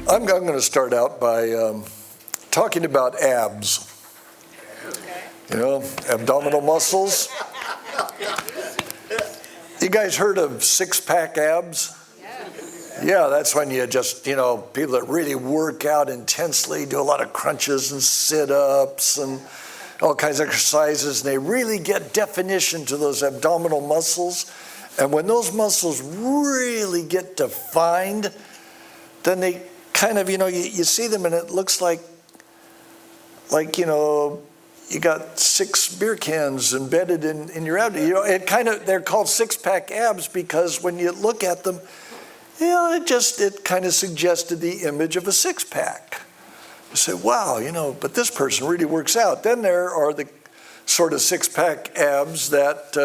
I'm going to start out by talking about abs. You know, abdominal muscles. You guys heard of six-pack abs? Yeah, that's when you just, people that really work out intensely, do a lot of crunches and sit-ups and all kinds of exercises, and they really get definition to those abdominal muscles. And when those muscles really get defined, then they kind of, you see them and it looks like you got 6 beer cans embedded in your abdomen. They're called six-pack abs because when you look at them, it kind of suggested the image of a six-pack. You say, wow, but this person really works out. Then there are the sort of six-pack abs that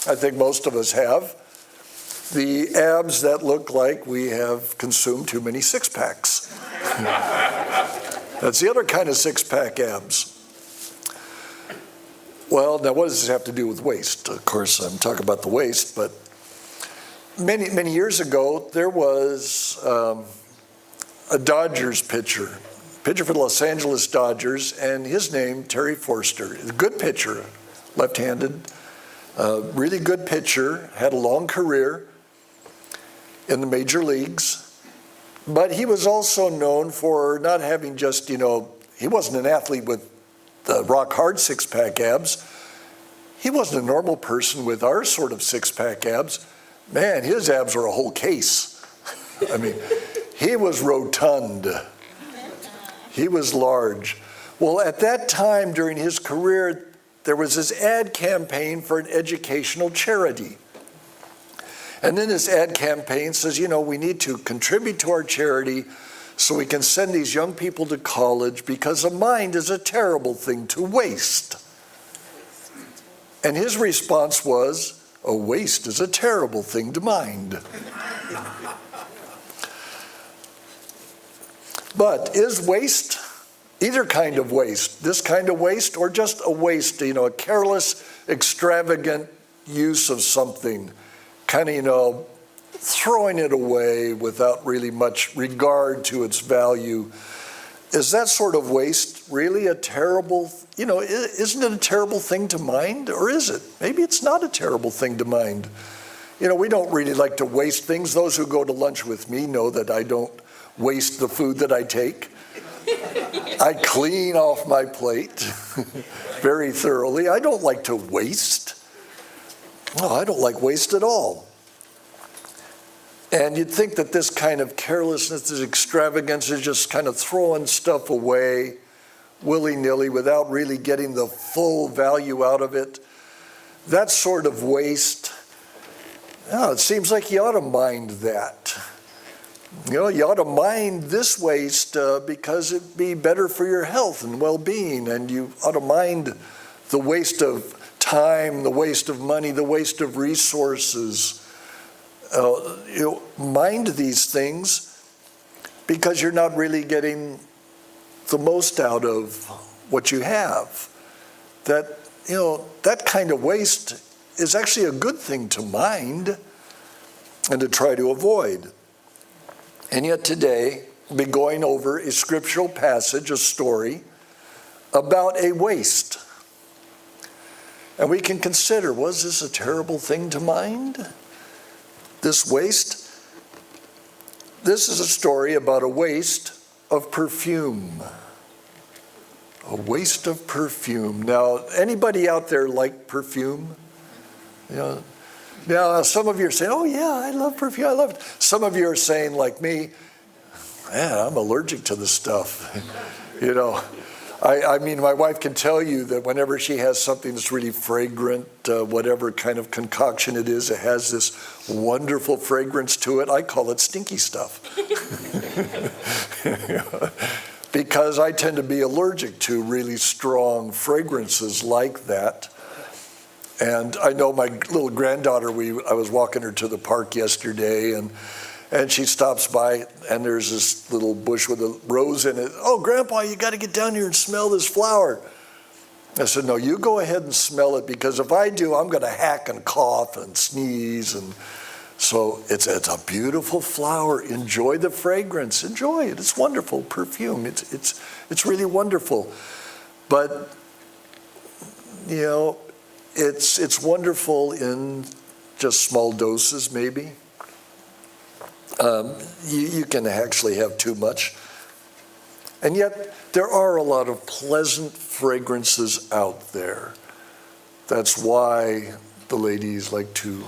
I think most of us have. The abs that look like we have consumed too many six-packs. That's the other kind of six-pack abs. Well, now what does this have to do with waist? Of course, I'm talking about the waist, but many years ago, there was a Dodgers pitcher for the Los Angeles Dodgers, and his name, Terry Forster. A good pitcher, left-handed, really good pitcher, had a long career in the major leagues, but he was also known for not having just, he wasn't an athlete with the rock-hard six-pack abs. He wasn't a normal person with our sort of six-pack abs. Man, his abs were a whole case. I mean, he was rotund. He was large. Well, at that time during his career, there was this ad campaign for an educational charity. And then this ad campaign says, we need to contribute to our charity so we can send these young people to college because a mind is a terrible thing to waste. And his response was, a waste is a terrible thing to mind. But is waste, either kind of waste, this kind of waste or just a waste, a careless, extravagant use of something, kind of, throwing it away without really much regard to its value. Is that sort of waste really a terrible, isn't it a terrible thing to mind, or is it? Maybe it's not a terrible thing to mind. We don't really like to waste things. Those who go to lunch with me know that I don't waste the food that I take. I clean off my plate very thoroughly. I don't like to waste. No, I don't like waste at all. And you'd think that this kind of carelessness, this extravagance is just kind of throwing stuff away willy-nilly without really getting the full value out of it. That sort of waste, it seems like you ought to mind that. You ought to mind this waste because it'd be better for your health and well-being, and you ought to mind the waste of time, the waste of money, the waste of resources. Mind these things because you're not really getting the most out of what you have. That kind of waste is actually a good thing to mind and to try to avoid. And yet today, we'll be going over a scriptural passage, a story about a waste. And we can consider, was this a terrible thing to mind? This waste? This is a story about a waste of perfume. A waste of perfume. Now, anybody out there like perfume? Now, some of you are saying, oh yeah, I love perfume, I love it. Some of you are saying, like me, man, I'm allergic to this stuff. I mean, my wife can tell you that whenever she has something that's really fragrant, whatever kind of concoction it is, it has this wonderful fragrance to it. I call it stinky stuff. Because I tend to be allergic to really strong fragrances like that. And I know my little granddaughter, I was walking her to the park yesterday, and And she stops by, and there's this little bush with a rose in it. "Oh, Grandpa, you got to get down here and smell this flower." I said, "No, you go ahead and smell it, because if I do, I'm going to hack and cough and sneeze." And so it's a beautiful flower. Enjoy the fragrance. Enjoy it. It's wonderful perfume. It's really wonderful. But, you know, it's wonderful in just small doses, maybe. You can actually have too much. And yet, there are a lot of pleasant fragrances out there. That's why the ladies like to,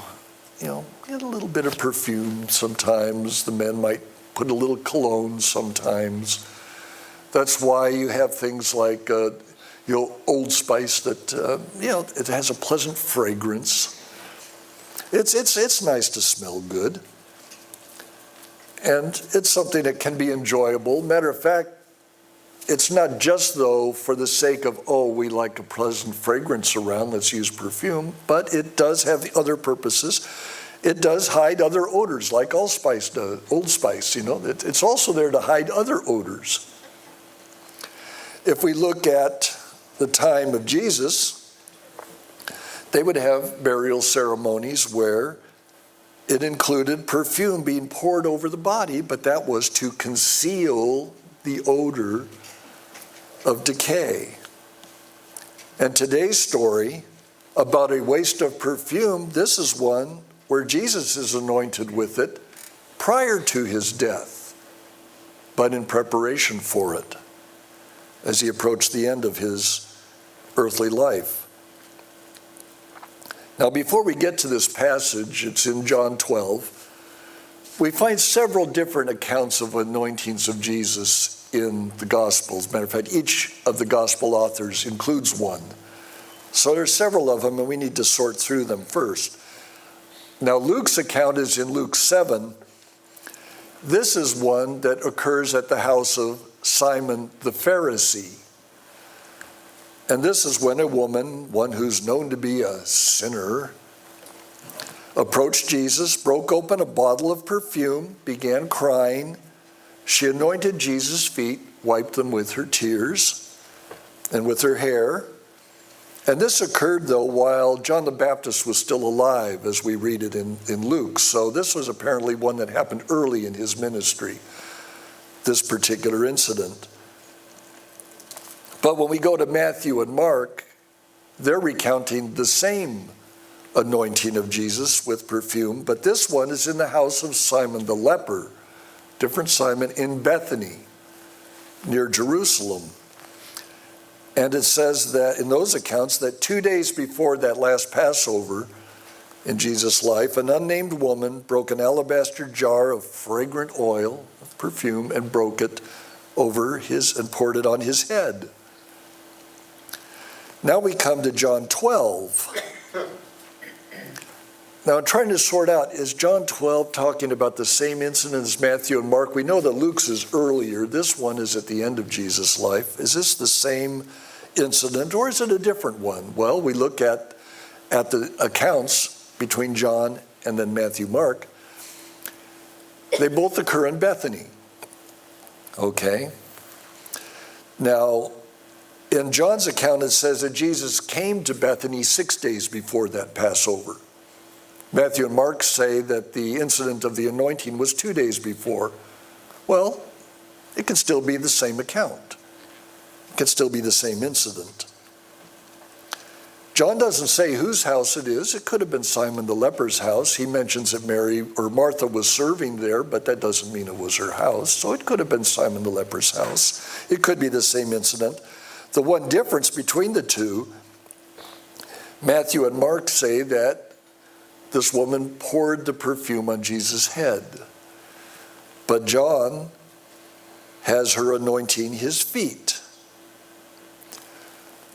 get a little bit of perfume sometimes. The men might put a little cologne sometimes. That's why you have things like, Old Spice that, it has a pleasant fragrance. It's nice to smell good. And it's something that can be enjoyable. Matter of fact, it's not just, though, for the sake of, we like a pleasant fragrance around, let's use perfume, but it does have the other purposes. It does hide other odors, like Old Spice does. Old Spice, it's also there to hide other odors. If we look at the time of Jesus, they would have burial ceremonies where it included perfume being poured over the body, but that was to conceal the odor of decay. And today's story about a waste of perfume, this is one where Jesus is anointed with it prior to his death, but in preparation for it as he approached the end of his earthly life. Now, before we get to this passage, it's in John 12, we find several different accounts of anointings of Jesus in the Gospels. Matter of fact, each of the Gospel authors includes one. So there's several of them, and we need to sort through them first. Now, Luke's account is in Luke 7. This is one that occurs at the house of Simon the Pharisee. And this is when a woman, one who's known to be a sinner, approached Jesus, broke open a bottle of perfume, began crying. She anointed Jesus' feet, wiped them with her tears and with her hair. And this occurred, though, while John the Baptist was still alive, as we read it in Luke. So this was apparently one that happened early in his ministry, this particular incident. But when we go to Matthew and Mark, they're recounting the same anointing of Jesus with perfume, but this one is in the house of Simon the leper, different Simon, in Bethany, near Jerusalem. And it says that in those accounts that 2 days before that last Passover in Jesus' life, an unnamed woman broke an alabaster jar of fragrant oil, of perfume, and broke it over and poured it on his head. Now we come to John 12. Now I'm trying to sort out, is John 12 talking about the same incident as Matthew and Mark? We know that Luke's is earlier. This one is at the end of Jesus' life. Is this the same incident, or is it a different one? Well, we look at the accounts between John and then Matthew, Mark. They both occur in Bethany. Okay. Now, in John's account, it says that Jesus came to Bethany 6 days before that Passover. Matthew and Mark say that the incident of the anointing was 2 days before. Well, it can still be the same account. It can still be the same incident. John doesn't say whose house it is. It could have been Simon the leper's house. He mentions that Mary or Martha was serving there, but that doesn't mean it was her house. So it could have been Simon the leper's house. It could be the same incident. The one difference between the two, Matthew and Mark say that this woman poured the perfume on Jesus' head. But John has her anointing his feet.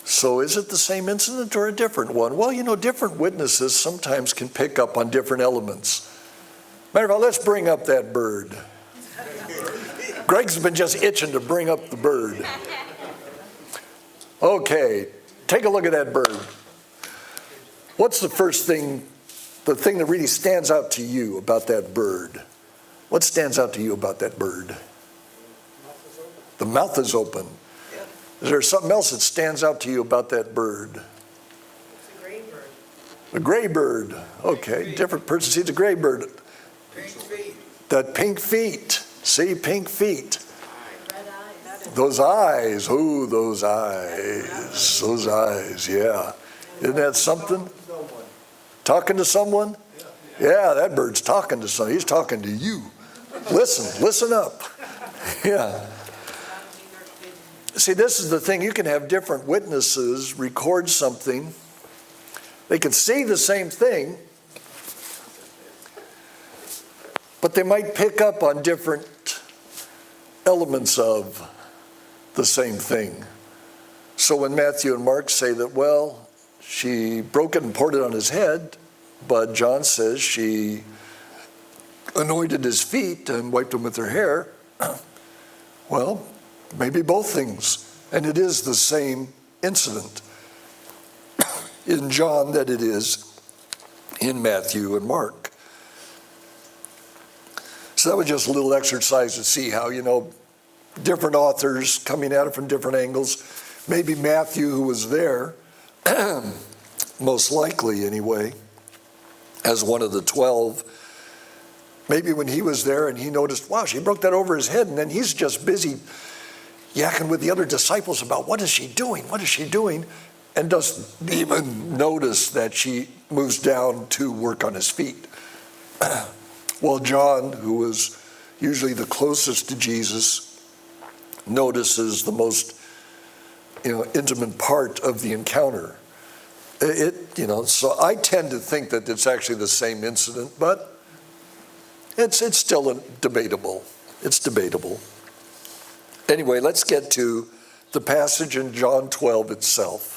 So is it the same incident or a different one? Well, different witnesses sometimes can pick up on different elements. Matter of fact, let's bring up that bird. Greg's been just itching to bring up the bird. Okay, take a look at that bird. What's the first thing, the thing that really stands out to you about that bird? What stands out to you about that bird? The mouth is open. Is there something else that stands out to you about that bird? It's a gray bird. A gray bird. Okay, different person sees a gray bird. Pink feet. That pink feet. See, pink feet. Red eyes. Those eyes. Ooh, those eyes. Those eyes, yeah. Isn't that something? Talking to someone? Yeah, that bird's talking to someone. He's talking to you. Listen up. Yeah. See, this is the thing. You can have different witnesses record something. They can see the same thing, but they might pick up on different elements of the same thing. So when Matthew and Mark say that, well, she broke it and poured it on his head, but John says she anointed his feet and wiped them with her hair, well, maybe both things. And it is the same incident in John that it is in Matthew and Mark. So that was just a little exercise to see how, different authors coming at it from different angles. Maybe Matthew, who was there, most likely anyway, as one of the 12, maybe when he was there and he noticed, wow, she broke that over his head, and then he's just busy yakking with the other disciples about what is she doing, and doesn't even notice that she moves down to work on his feet. Well, John, who was usually the closest to Jesus, notices the most intimate part of the encounter. So I tend to think that it's actually the same incident, but it's still debatable. It's debatable. Anyway, let's get to the passage in John 12 itself.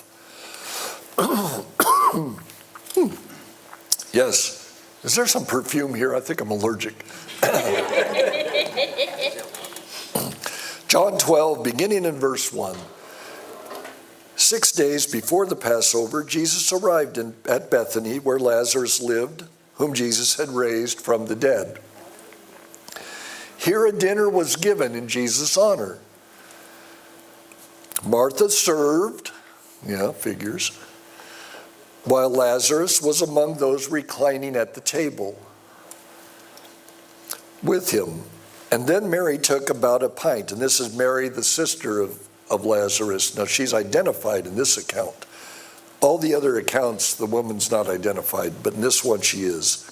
Yes. Is there some perfume here? I think I'm allergic. John 12, beginning in verse 1. 6 days before the Passover, Jesus arrived at Bethany, where Lazarus lived, whom Jesus had raised from the dead. Here a dinner was given in Jesus' honor. Martha served, figures, while Lazarus was among those reclining at the table with him. And then Mary took about a pint, and this is Mary, the sister of Lazarus. Now, she's identified in this account. All the other accounts, the woman's not identified, but in this one she is.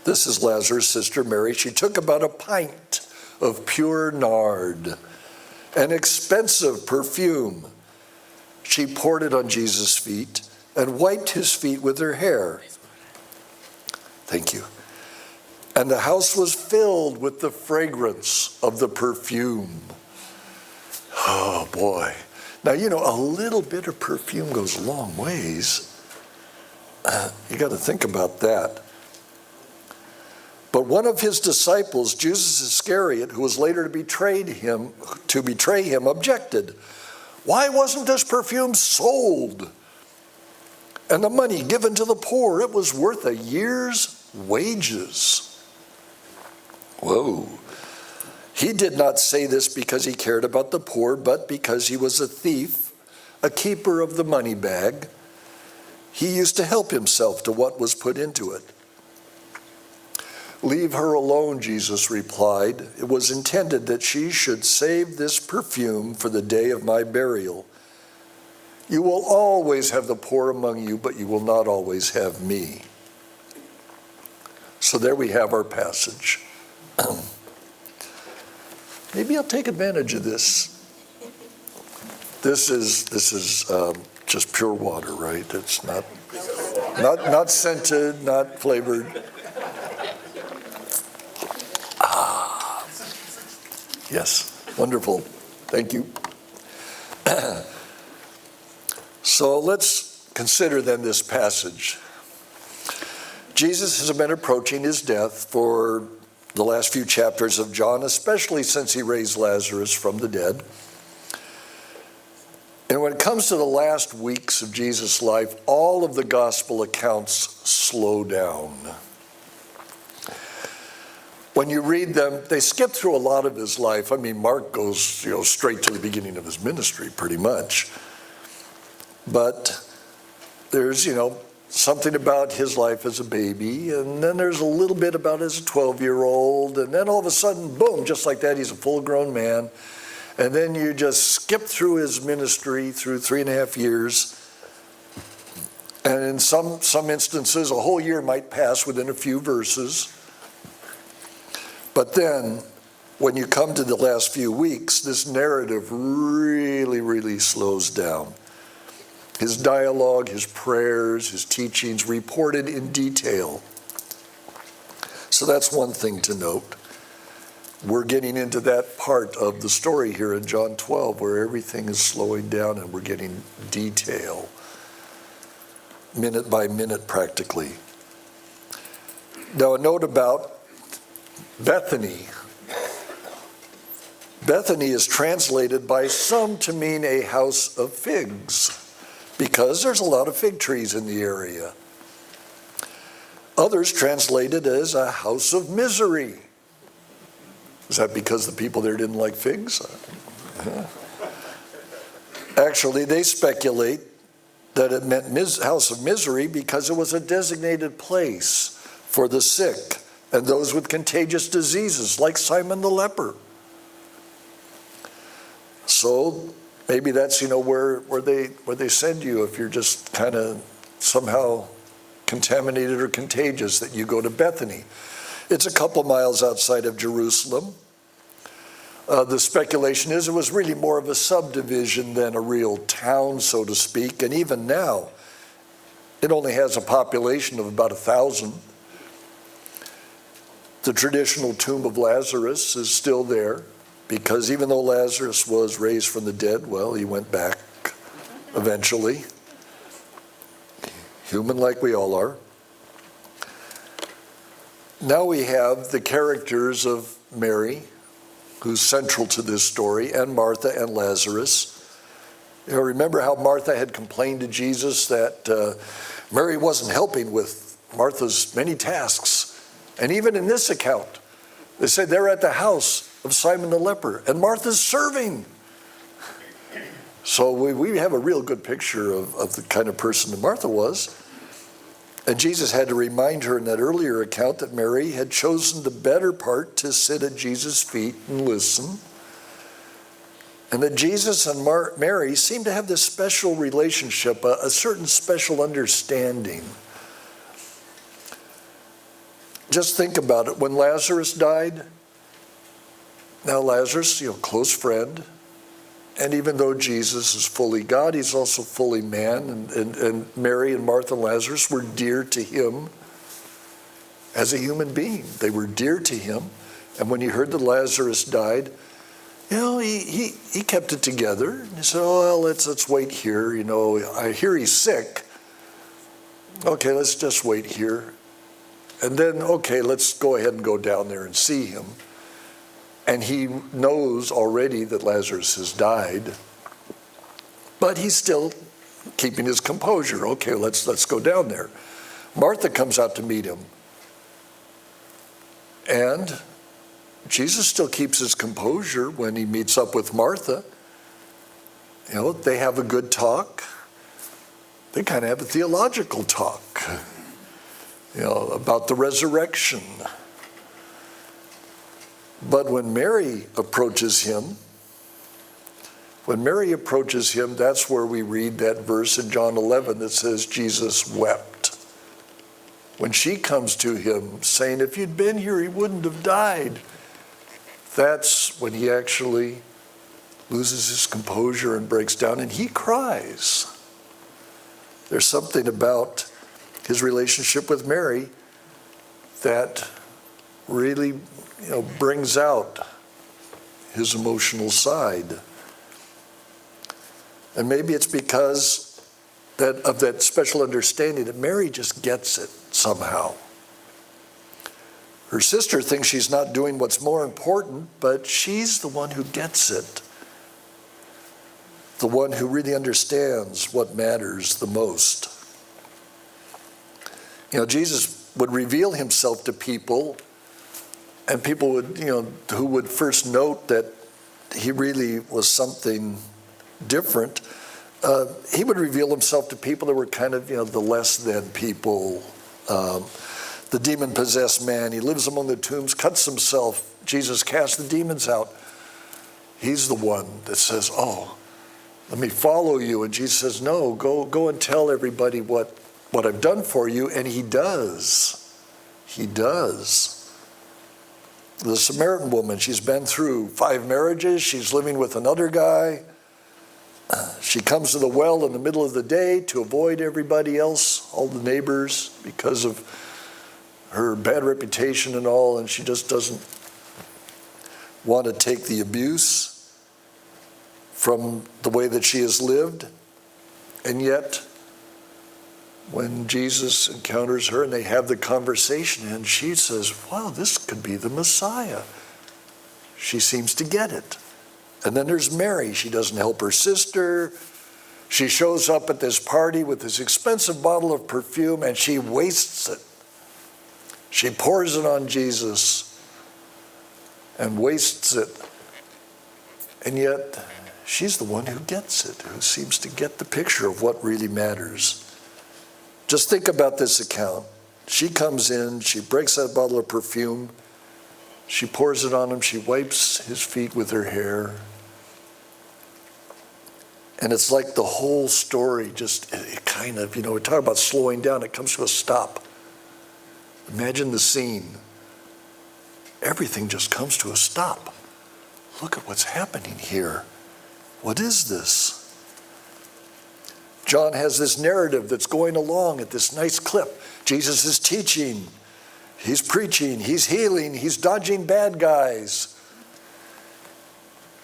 This is Lazarus' sister, Mary. She took about a pint of pure nard, an expensive perfume. She poured it on Jesus' feet and wiped his feet with her hair. Thank you. And the house was filled with the fragrance of the perfume. Oh, boy. Now, a little bit of perfume goes a long ways. You got to think about that. But one of his disciples, Judas Iscariot, who was later to betray him, objected. Why wasn't this perfume sold and the money given to the poor? It was worth a year's wages. Whoa. He did not say this because he cared about the poor, but because he was a thief, a keeper of the money bag. He used to help himself to what was put into it. Leave her alone, Jesus replied. It was intended that she should save this perfume for the day of my burial. You will always have the poor among you, but you will not always have me. So there we have our passage. Maybe I'll take advantage of this. This is just pure water, right? It's not scented, not flavored. Yes, wonderful. Thank you. So let's consider then this passage. Jesus has been approaching his death for the last few chapters of John, especially since he raised Lazarus from the dead. And when it comes to the last weeks of Jesus' life, all of the gospel accounts slow down. when you read them, they skip through a lot of his life. I mean, Mark goes, straight to the beginning of his ministry, pretty much. But there's, something about his life as a baby, and then there's a little bit about as a 12-year-old, and then all of a sudden, boom, just like that, he's a full-grown man. And then you just skip through his ministry through 3.5 years. And in some instances, a whole year might pass within a few verses. But then, when you come to the last few weeks, this narrative really, really slows down. His dialogue, his prayers, his teachings reported in detail. So that's one thing to note. We're getting into that part of the story here in John 12 where everything is slowing down and we're getting detail, minute by minute practically. Now a note about Bethany. Bethany is translated by some to mean a house of figs, because there's a lot of fig trees in the area. Others translate it as a house of misery. Is that because the people there didn't like figs? Actually, they speculate that it meant house of misery because it was a designated place for the sick and those with contagious diseases like Simon the leper. So maybe that's, where they send you if you're just kind of somehow contaminated or contagious, that you go to Bethany. It's a couple miles outside of Jerusalem. The speculation is it was really more of a subdivision than a real town, so to speak. And even now, it only has a population of about 1,000. The traditional tomb of Lazarus is still there, because even though Lazarus was raised from the dead, well, he went back eventually. Human like we all are. Now we have the characters of Mary, who's central to this story, and Martha and Lazarus. Remember how Martha had complained to Jesus that Mary wasn't helping with Martha's many tasks. And even in this account, they said they're at the house of Simon the leper, and Martha's serving. So we have a real good picture of the kind of person that Martha was. And Jesus had to remind her in that earlier account that Mary had chosen the better part to sit at Jesus' feet and listen. And that Jesus and Mary seemed to have this special relationship, a certain special understanding. Just think about it. When Lazarus died, now Lazarus, close friend, and even though Jesus is fully God, he's also fully man, and Mary and Martha and Lazarus were dear to him as a human being. They were dear to him. And when he heard that Lazarus died, he kept it together. He said, well, let's wait here. I hear he's sick. Okay, let's just wait here. And then, okay, let's go ahead and go down there and see him. And he knows already that Lazarus has died, but he's still keeping his composure. Okay, let's go down there. Martha comes out to meet him. And Jesus still keeps his composure when he meets up with Martha. They have a good talk. They kind of have a theological talk, about the resurrection. But when Mary approaches him, that's where we read that verse in John 11 that says Jesus wept. When she comes to him saying, if you'd been here, he wouldn't have died. That's when he actually loses his composure and breaks down, and he cries. There's something about his relationship with Mary that really brings out his emotional side. And maybe it's because of that special understanding that Mary just gets it somehow. Her sister thinks she's not doing what's more important, but she's the one who gets it. The one who really understands what matters the most. Jesus would reveal himself to people And people would, who would first note that he really was something different, he would reveal himself to people that were kind of, the less than people. The demon-possessed man, he lives among the tombs, cuts himself. Jesus casts the demons out. He's the one that says, oh, let me follow you. And Jesus says, no, go and tell everybody what I've done for you. And he does. He does. The Samaritan woman, she's been through 5 marriages. She's living with another guy. She comes to the well in the middle of the day to avoid everybody else, all the neighbors, because of her bad reputation and all, and she just doesn't want to take the abuse from the way that she has lived. And yet, when Jesus encounters her and they have the conversation, and she says, wow, this could be the Messiah. She seems to get it. And then there's Mary. She doesn't help her sister. She shows up at this party with this expensive bottle of perfume, and she wastes it. She pours it on Jesus and wastes it. And yet, she's the one who gets it, who seems to get the picture of what really matters. Just think about this account. She comes in, she breaks that bottle of perfume, she pours it on him, she wipes his feet with her hair. And it's like the whole story just, it kind of, we talk about slowing down, it comes to a stop. Imagine the scene. Everything just comes to a stop. Look at what's happening here. What is this? John has this narrative that's going along at this nice clip. Jesus is teaching, he's preaching, he's healing, he's dodging bad guys.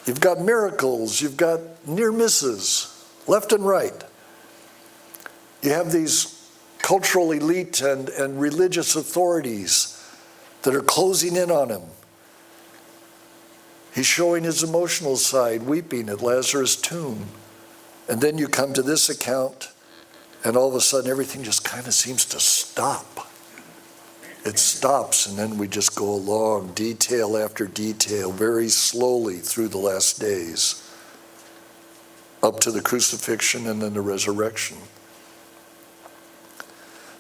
You've got miracles, you've got near misses, left and right. You have these cultural elite and religious authorities that are closing in on him. He's showing his emotional side, weeping at Lazarus' tomb. And then you come to this account, and all of a sudden everything just kind of seems to stop. It stops, and then we just go along, detail after detail, very slowly through the last days, up to the crucifixion and then the resurrection.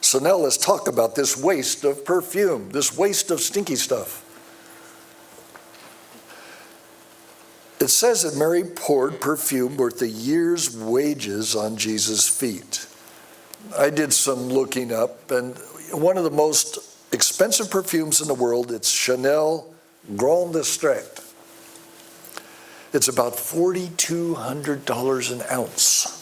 So now let's talk about this waste of perfume, this waste of stinky stuff. It says that Mary poured perfume worth a year's wages on Jesus' feet. I did some looking up, and one of the most expensive perfumes in the world, it's Chanel Grand District. It's about $4,200 an ounce.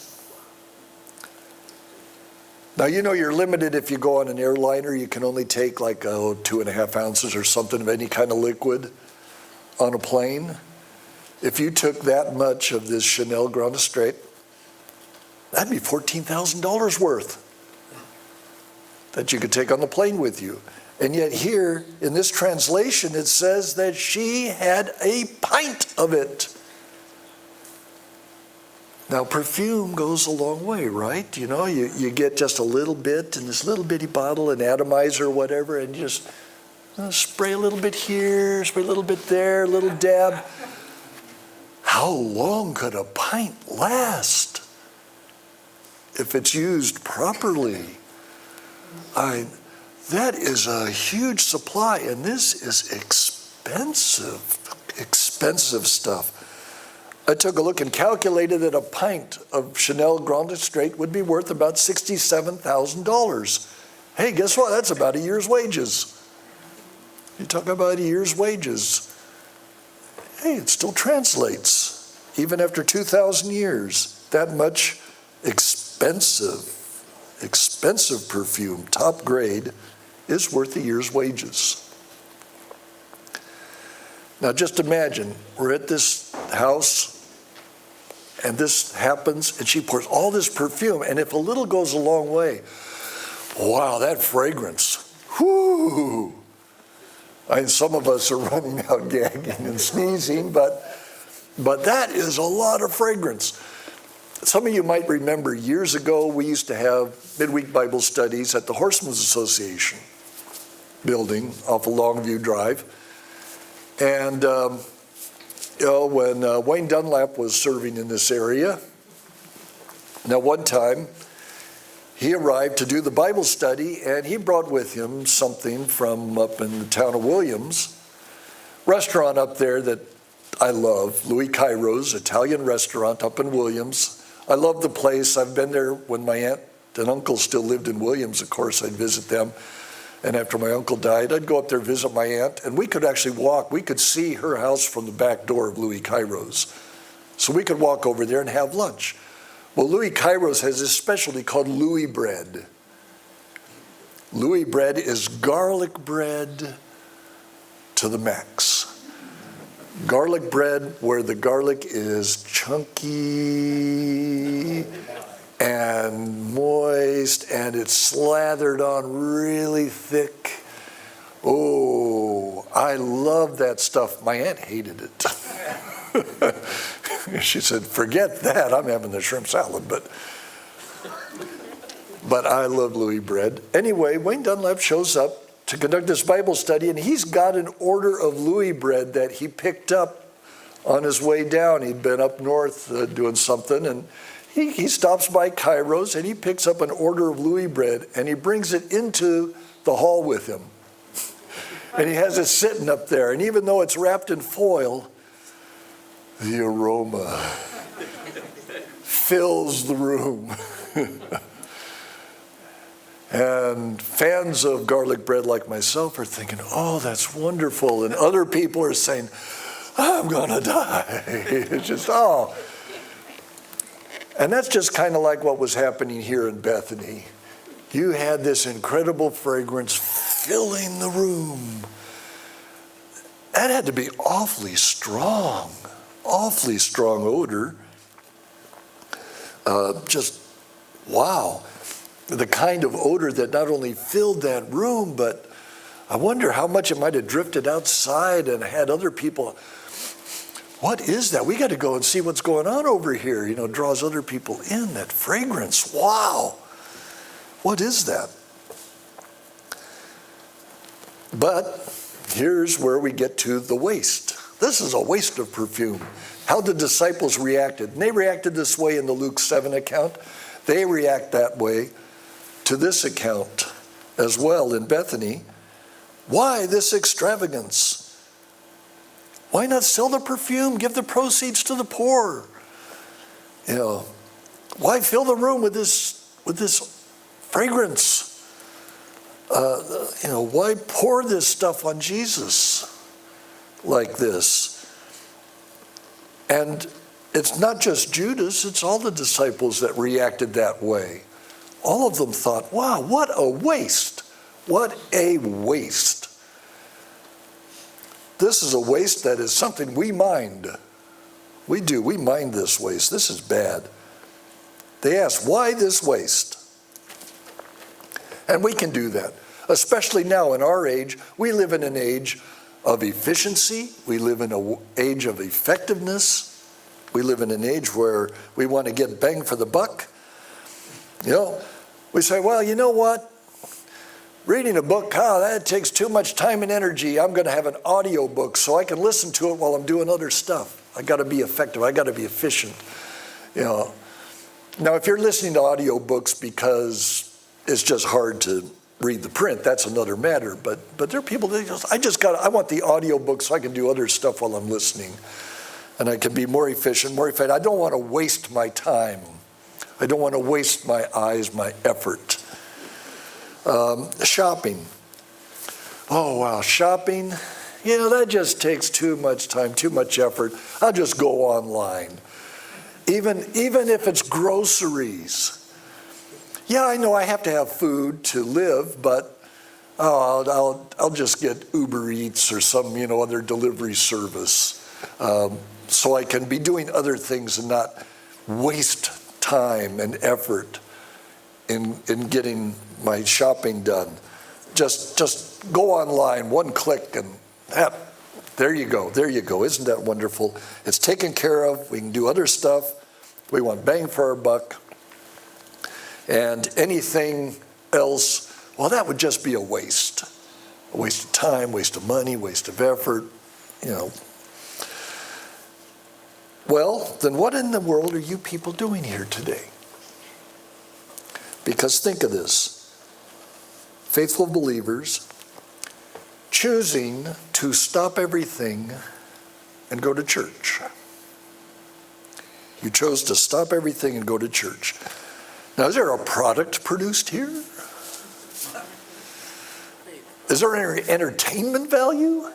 Now, you're limited if you go on an airliner. You can only take 2.5 ounces or something of any kind of liquid on a plane. If you took that much of this Chanel Grand District, that'd be $14,000 worth that you could take on the plane with you. And yet here, in this translation, it says that she had a pint of it. Now, perfume goes a long way, right? You get just a little bit in this little bitty bottle, an atomizer or whatever, and you just spray a little bit here, spray a little bit there, a little dab. How long could a pint last if it's used properly? That is a huge supply, and this is expensive stuff. I took a look and calculated that a pint of Chanel Grand District would be worth about $67,000. Hey, guess what? That's about a year's wages. You talk about a year's wages. Hey, it still translates, even after 2,000 years. That much expensive perfume, top grade, is worth a year's wages. Now just imagine, we're at this house, and this happens, and she pours all this perfume, and if a little goes a long way, wow, that fragrance, whoo! Some of us are running out gagging and sneezing, but that is a lot of fragrance. Some of you might remember years ago, we used to have midweek Bible studies at the Horsemen's Association building off of Longview Drive. And, when Wayne Dunlap was serving in this area, now one time he arrived to do the Bible study, and he brought with him something from up in the town of Williams, restaurant up there that I love, Louis Cairo's Italian restaurant up in Williams. I love the place. I've been there when my aunt and uncle still lived in Williams. Of course, I'd visit them. And after my uncle died, I'd go up there and visit my aunt, and we could actually walk. We could see her house from the back door of Louis Cairo's. So we could walk over there and have lunch. Well, Louis Cairo's has this specialty called Louis bread. Louis bread is garlic bread to the max. Garlic bread where the garlic is chunky and moist, and it's slathered on really thick. Oh, I love that stuff. My aunt hated it. She said, forget that, I'm having the shrimp salad, but I love Louis bread. Anyway, Wayne Dunlap shows up to conduct this Bible study, and he's got an order of Louis bread that he picked up on his way down. He'd been up north doing something, and he stops by Cairo's, and he picks up an order of Louis bread, and he brings it into the hall with him. And he has it sitting up there, and even though it's wrapped in foil, the aroma fills the room. And fans of garlic bread like myself are thinking, oh, that's wonderful. And other people are saying, I'm gonna die. It's just, oh. And that's just kind of like what was happening here in Bethany. You had this incredible fragrance filling the room. That had to be awfully strong odor. Just, wow. The kind of odor that not only filled that room, but I wonder how much it might have drifted outside and had other people, what is that? We got to go and see what's going on over here. You know, draws other people in, that fragrance. Wow. What is that? But here's where we get to the waste. This is a waste of perfume. How the disciples reacted. And they reacted this way in the Luke 7 account. They react that way to this account as well in Bethany. Why this extravagance? Why not sell the perfume, give the proceeds to the poor? You know, why fill the room with this fragrance? Why pour this stuff on Jesus like this? And it's not just Judas, it's all the disciples that reacted that way. All of them thought, wow, what a waste. What a waste. This is a waste that is something we mind. We do, we mind this waste. This is bad. They asked, why this waste? And we can do that. Especially now in our age, we live in an age of efficiency. We live in an age of effectiveness. We live in an age where we want to get bang for the buck. You know, we say, well, you know what? Reading a book, that takes too much time and energy. I'm going to have an audio book so I can listen to it while I'm doing other stuff. I got to be effective. I got to be efficient. You know. Now, if you're listening to audio books because it's just hard to read the print, that's another matter. But there are people that just, I want the audio book so I can do other stuff while I'm listening. And I can be more efficient, more effective. I don't want to waste my time. I don't want to waste my eyes, my effort. Shopping. Oh, wow, shopping. You know, that just takes too much time, too much effort. I'll just go online. Even if it's groceries. Yeah, I know I have to have food to live, but I'll just get Uber Eats or some, other delivery service. So I can be doing other things and not waste time and effort in getting my shopping done. Just go online, one click, and there you go. Isn't that wonderful? It's taken care of. We can do other stuff. We want bang for our buck. And anything else, well, that would just be a waste. A waste of time, waste of money, waste of effort. you know. Well, then what in the world are you people doing here today? Because think of this. Faithful believers choosing to stop everything and go to church. You chose to stop everything and go to church. Now, is there a product produced here? Is there any entertainment value?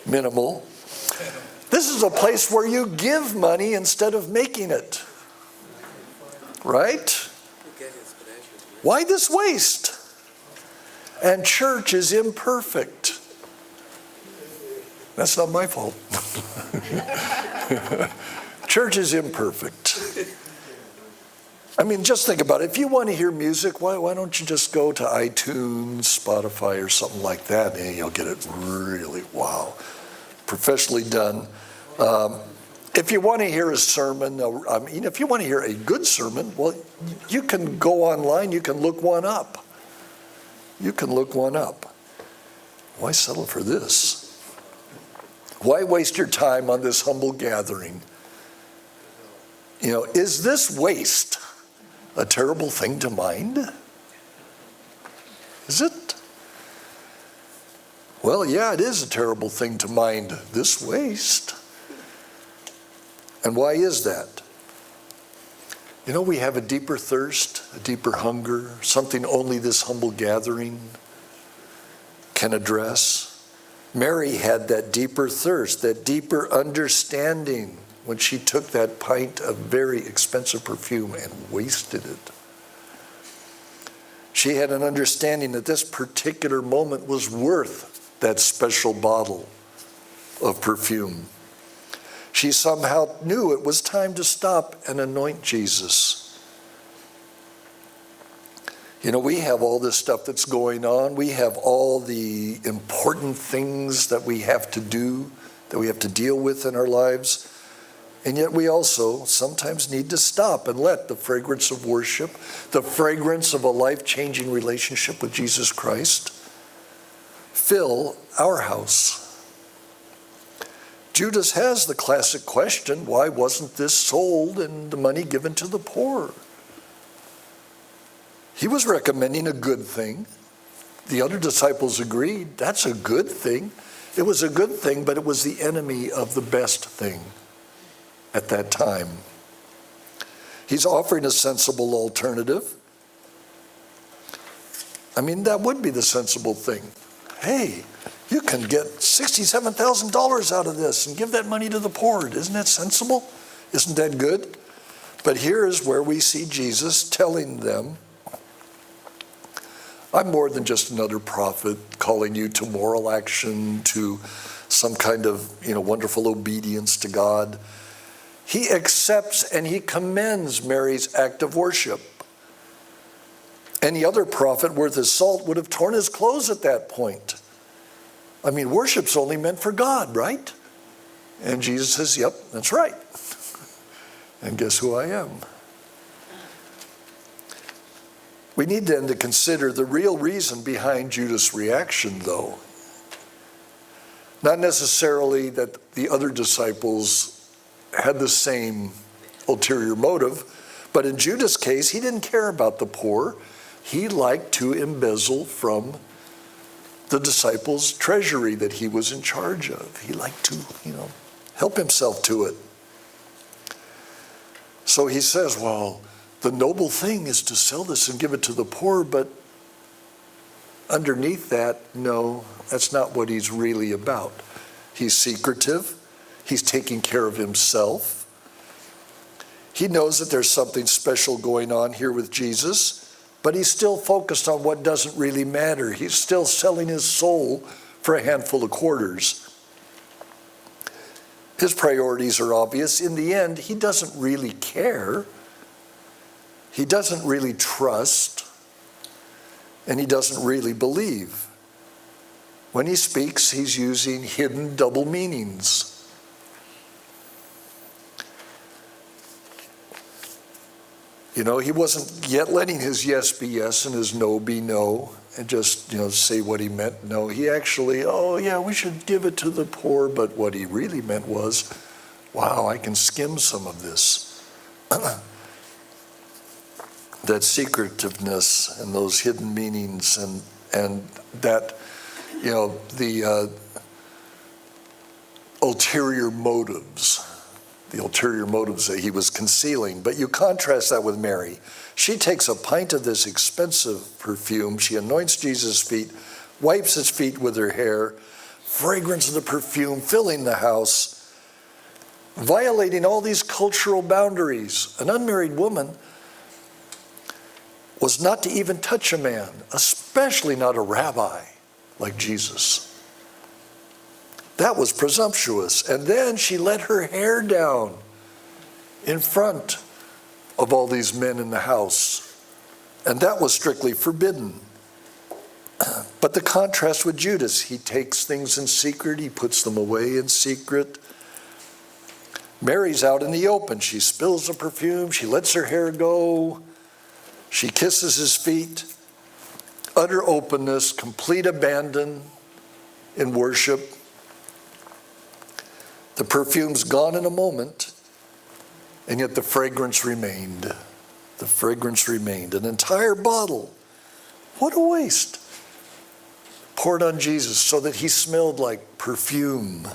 Minimal. This is a place where you give money instead of making it. Right? Why this waste? And church is imperfect. That's not my fault. Church is imperfect. I mean, just think about it. If you want to hear music, why don't you just go to iTunes, Spotify, or something like that, and you'll get it really, wow, professionally done. If you want to hear a sermon, if you want to hear a good sermon, well, you can go online, you can look one up. You can look one up. Why settle for this? Why waste your time on this humble gathering? You know, is this waste a terrible thing to mind? Is it? Well, yeah, it is a terrible thing to mind this waste. And why is that? You know, we have a deeper thirst, a deeper hunger, something only this humble gathering can address. Mary had that deeper thirst, that deeper understanding when she took that pint of very expensive perfume and wasted it. She had an understanding that this particular moment was worth that special bottle of perfume. She somehow knew it was time to stop and anoint Jesus. You know, we have all this stuff that's going on. We have all the important things that we have to do, that we have to deal with in our lives. And yet we also sometimes need to stop and let the fragrance of worship, the fragrance of a life-changing relationship with Jesus Christ, fill our house. Judas has the classic question, why wasn't this sold and the money given to the poor? He was recommending a good thing. The other disciples agreed, that's a good thing. It was a good thing, but it was the enemy of the best thing at that time. He's offering a sensible alternative. I mean, that would be the sensible thing. Hey, you can get $67,000 out of this and give that money to the poor. Isn't that sensible? Isn't that good? But here is where we see Jesus telling them, I'm more than just another prophet calling you to moral action, to some kind of, wonderful obedience to God. He accepts and he commends Mary's act of worship. Any other prophet worth his salt would have torn his clothes at that point. I mean, worship's only meant for God, right? And Jesus says, yep, that's right. And guess who I am? We need then to consider the real reason behind Judas' reaction, though. Not necessarily that the other disciples had the same ulterior motive, but in Judas' case, he didn't care about the poor. He liked to embezzle from the disciples' treasury that he was in charge of. He liked to, help himself to it. So he says, well, the noble thing is to sell this and give it to the poor, but underneath that, no, that's not what he's really about. He's secretive. He's taking care of himself. He knows that there's something special going on here with Jesus, but he's still focused on what doesn't really matter. He's still selling his soul for a handful of quarters. His priorities are obvious. In the end, he doesn't really care. He doesn't really trust, and he doesn't really believe. When he speaks, he's using hidden double meanings. He wasn't yet letting his yes be yes and his no be no. and just, say what he meant. No, he actually, oh yeah, we should give it to the poor, but what he really meant was, wow, I can skim some of this. That secretiveness and those hidden meanings and that, the ulterior motives that he was concealing. But you contrast that with Mary. She takes a pint of this expensive perfume, she anoints Jesus' feet, wipes his feet with her hair, fragrance of the perfume filling the house, violating all these cultural boundaries. An unmarried woman was not to even touch a man, especially not a rabbi like Jesus. That was presumptuous. And then she let her hair down in front of all these men in the house. And that was strictly forbidden. But the contrast with Judas, he takes things in secret, he puts them away in secret. Mary's out in the open. She spills the perfume, she lets her hair go, she kisses his feet. Utter openness, complete abandon in worship. The perfume's gone in a moment, and yet the fragrance remained. The fragrance remained. An entire bottle. What a waste. Poured on Jesus so that he smelled like perfume,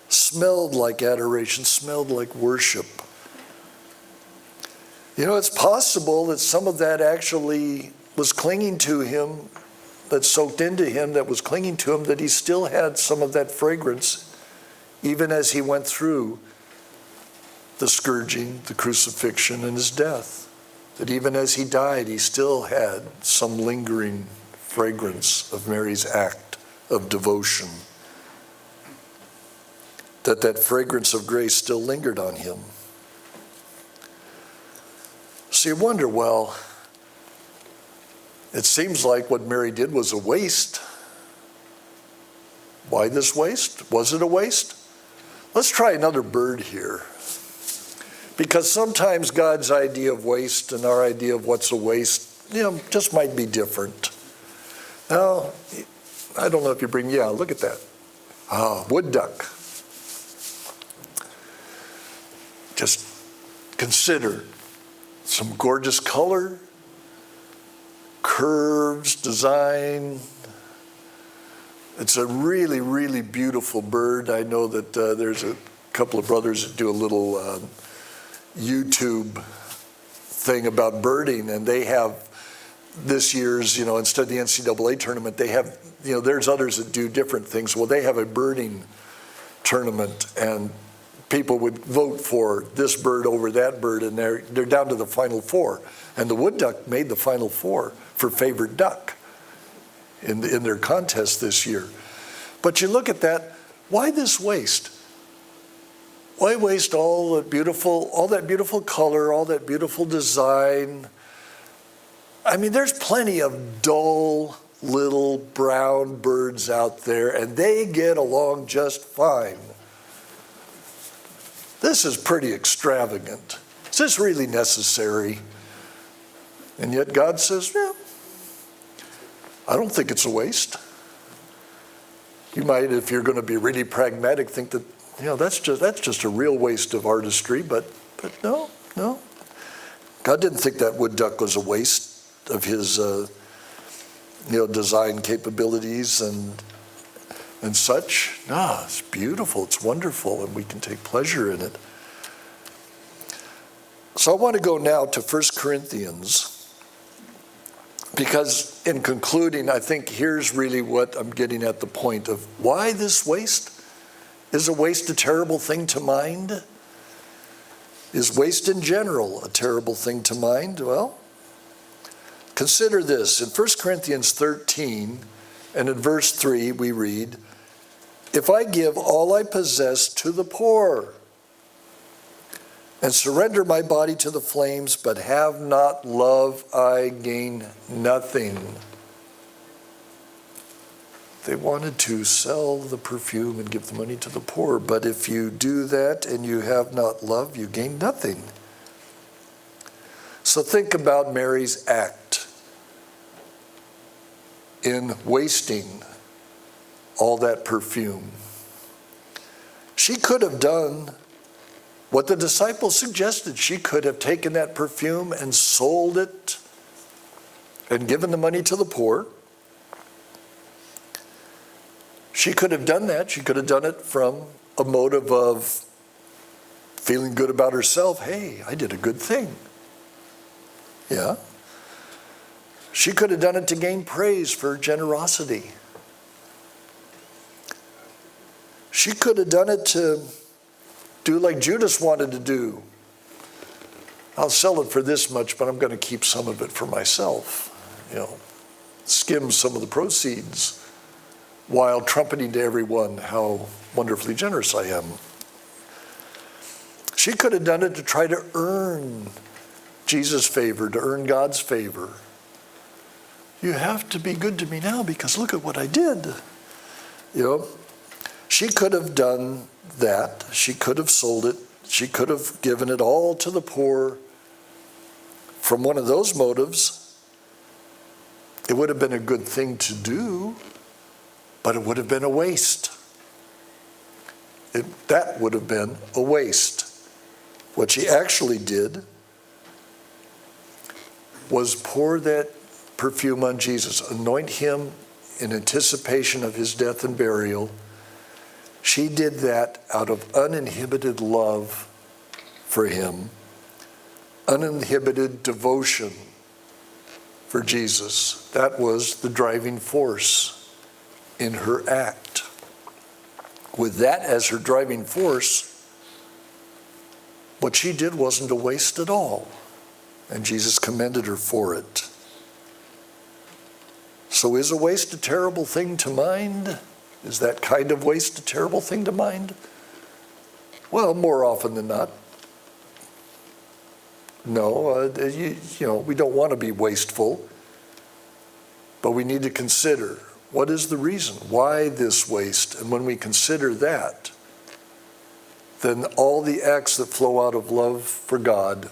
smelled like adoration, smelled like worship. It's possible that some of that actually was clinging to him, that soaked into him, that was clinging to him, that he still had some of that fragrance even as he went through the scourging, the crucifixion, and his death. That even as he died, he still had some lingering fragrance of Mary's act of devotion. That fragrance of grace still lingered on him. So you wonder, well, it seems like what Mary did was a waste. Why this waste? Was it a waste? Let's try another bird here. Because sometimes God's idea of waste and our idea of what's a waste, just might be different. Now, I don't know if you look at that. Wood duck. Just consider some gorgeous color, curves, design. It's a really, really beautiful bird. I know that there's a couple of brothers that do a little YouTube thing about birding, and they have this year's, instead of the NCAA tournament, they have, there's others that do different things. Well, they have a birding tournament, and people would vote for this bird over that bird, and they're down to the final four. And the wood duck made the final four for favorite duck in their contest this year. But you look at that, why this waste? Why waste all that beautiful color, all that beautiful design? I mean, there's plenty of dull little brown birds out there, and they get along just fine. This is pretty extravagant. Is this really necessary? And yet God says, no, I don't think it's a waste. You might, if you're going to be really pragmatic, think that, that's just a real waste of artistry, but no. God didn't think that wood duck was a waste of his, design capabilities and such. No, it's beautiful, it's wonderful, and we can take pleasure in it. So I want to go now to 1 Corinthians, because in concluding, I think here's really what I'm getting at, the point of why this waste? Is a waste a terrible thing to mind? Is waste in general a terrible thing to mind? Well, consider this. In 1 Corinthians 13 and in verse 3 we read, if I give all I possess to the poor and surrender my body to the flames, but have not love, I gain nothing. They wanted to sell the perfume and give the money to the poor, but if you do that and you have not love, you gain nothing. So think about Mary's act in wasting all that perfume. She could have done what the disciples suggested. She could have taken that perfume and sold it and given the money to the poor. She could have done that. She could have done it from a motive of feeling good about herself. Hey, I did a good thing. Yeah. She could have done it to gain praise for her generosity. She could have done it to do like Judas wanted to do. I'll sell it for this much, but I'm going to keep some of it for myself. Skim some of the proceeds while trumpeting to everyone how wonderfully generous I am. She could have done it to try to earn Jesus' favor, to earn God's favor. You have to be good to me now because look at what I did. She could have done that. She could have sold it. She could have given it all to the poor. From one of those motives, it would have been a good thing to do, but it would have been a waste. That would have been a waste. What she actually did was pour that perfume on Jesus, anoint him in anticipation of his death and burial. She did that out of uninhibited love for him, uninhibited devotion for Jesus. That was the driving force in her act. With that as her driving force, what she did wasn't a waste at all, and Jesus commended her for it. So is a waste a terrible thing to mind? Is that kind of waste a terrible thing to mind? Well, more often than not. No, we don't want to be wasteful, but we need to consider what is the reason, why this waste? And when we consider that, then all the acts that flow out of love for God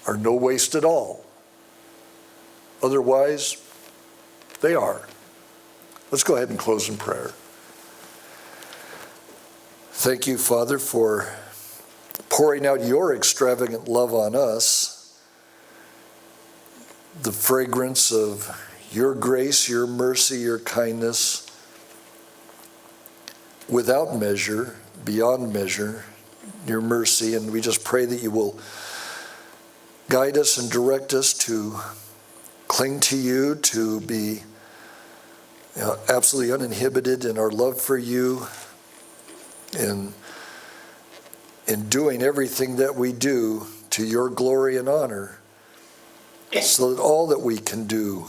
are no waste at all. Otherwise, they are. Let's go ahead and close in prayer. Thank you, Father, for pouring out your extravagant love on us, the fragrance of your grace, your mercy, your kindness, without measure, beyond measure, your mercy. And we just pray that you will guide us and direct us to cling to you, to be absolutely uninhibited in our love for you, in doing everything that we do to your glory and honor, so that all that we can do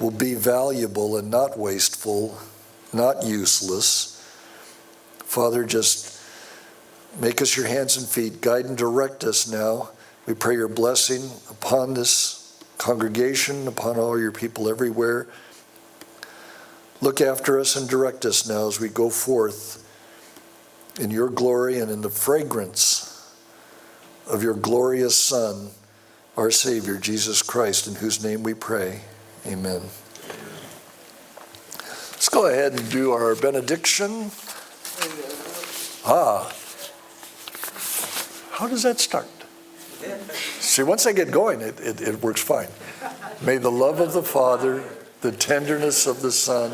will be valuable and not wasteful, not useless. Father, just make us your hands and feet, guide and direct us now. We pray your blessing upon this congregation, upon all your people everywhere. Look after us and direct us now as we go forth in your glory and in the fragrance of your glorious Son, our Savior, Jesus Christ, in whose name we pray. Amen. Let's go ahead and do our benediction. How does that start? See, once I get going, it works fine. May the love of the Father, the tenderness of the Son,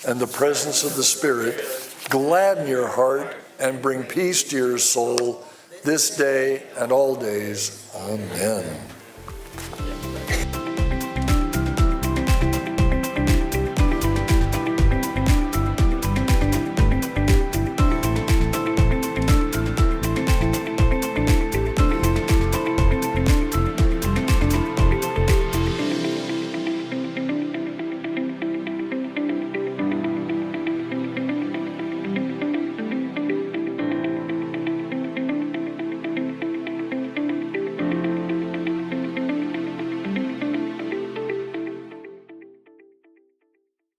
and the presence of the Spirit gladden your heart and bring peace to your soul this day and all days. Amen.